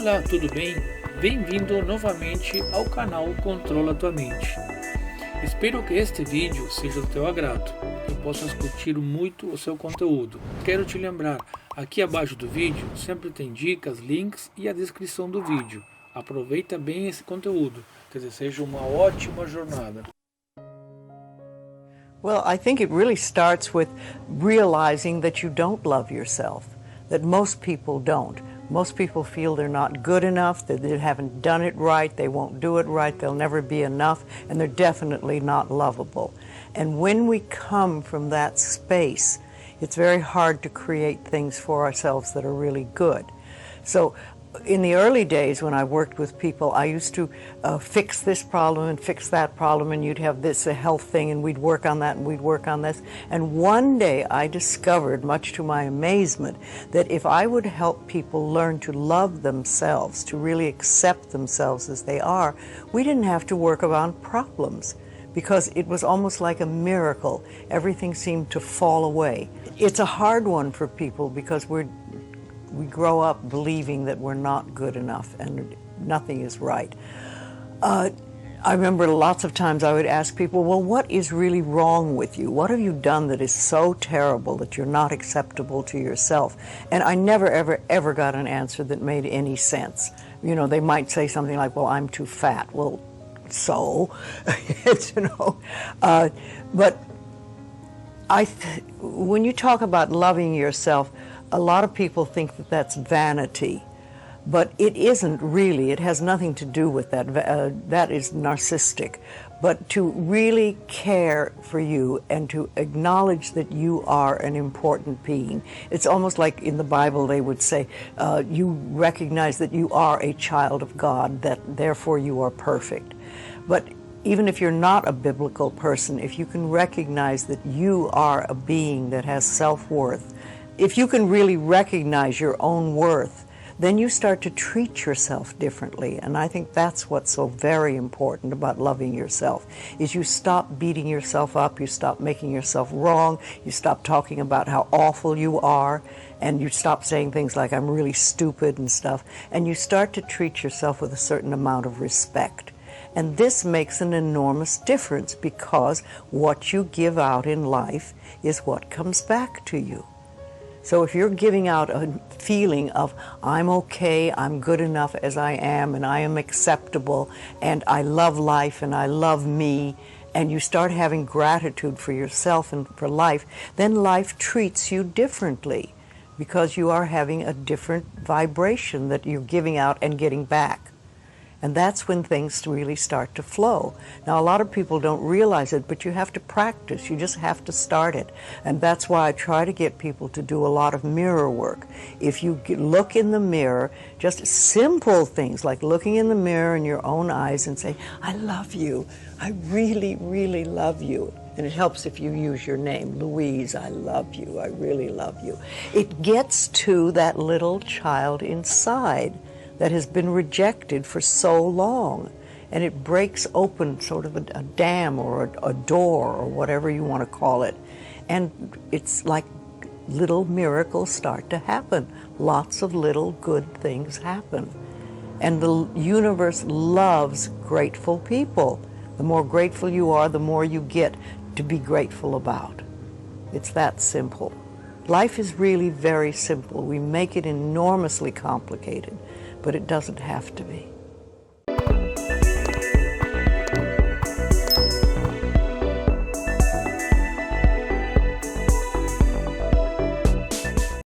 Olá, tudo bem? Bem-vindo novamente ao canal Controla Tua Mente. Espero que este vídeo seja do teu agrado e possas curtir muito o seu conteúdo. Quero te lembrar, aqui abaixo do vídeo sempre tem dicas, links e a descrição do vídeo. Aproveita bem esse conteúdo, que desejo uma ótima jornada. Well, I think it really starts with realizing that you don't love yourself, that most people don't. Most people feel they're not good enough, that they haven't done it right, they won't do it right, they'll never be enough, and they're definitely not lovable. And when we come from that space, it's very hard to create things for ourselves that are really good. So in the early days when I worked with people, I used to fix this problem and fix that problem, and you'd have this a health thing, and we'd work on that and we'd work on this. And one day I discovered, much to my amazement, that if I would help people learn to love themselves, to really accept themselves as they are, we didn't have to work on problems, because it was almost like a miracle. Everything seemed to fall away. It's a hard one for people because we grow up believing that we're not good enough and nothing is right. I remember lots of times I would ask people, well, what is really wrong with you? What have you done that is so terrible that you're not acceptable to yourself? And I never, ever got an answer that made any sense. You know, they might say something like, well, I'm too fat. Well, so, you know. But when you talk about loving yourself, a lot of people think that that's vanity, but it isn't really. It has nothing to do with that. That is narcissistic. But to really care for you and to acknowledge that you are an important being. It's almost like in the Bible they would say, you recognize that you are a child of God, that therefore you are perfect. But even if you're not a biblical person, if you can recognize that you are a being that has self-worth, if you can really recognize your own worth, then you start to treat yourself differently. And I think that's what's so very important about loving yourself, is you stop beating yourself up, you stop making yourself wrong, you stop talking about how awful you are, and you stop saying things like, I'm really stupid and stuff, and you start to treat yourself with a certain amount of respect. And this makes an enormous difference, because what you give out in life is what comes back to you. So if you're giving out a feeling of, I'm okay, I'm good enough as I am, and I am acceptable, and I love life, and I love me, and you start having gratitude for yourself and for life, then life treats you differently, because you are having a different vibration that you're giving out and getting back. And that's when things really start to flow. Now, a lot of people don't realize it, but you have to practice. You just have to start it. And that's why I try to get people to do a lot of mirror work. If you look in the mirror, just simple things like looking in the mirror in your own eyes and say, I love you. I really, really love you. And it helps if you use your name, Louise, I love you. I really love you. It gets to that little child inside that has been rejected for so long, and it breaks open sort of a dam or a door or whatever you want to call it, and it's like little miracles start to happen. Lots of little good things happen, and the universe loves grateful people. The more grateful you are, the more you get to be grateful about. It's that simple. Life is really very simple. We make it enormously complicated, but it doesn't have to be.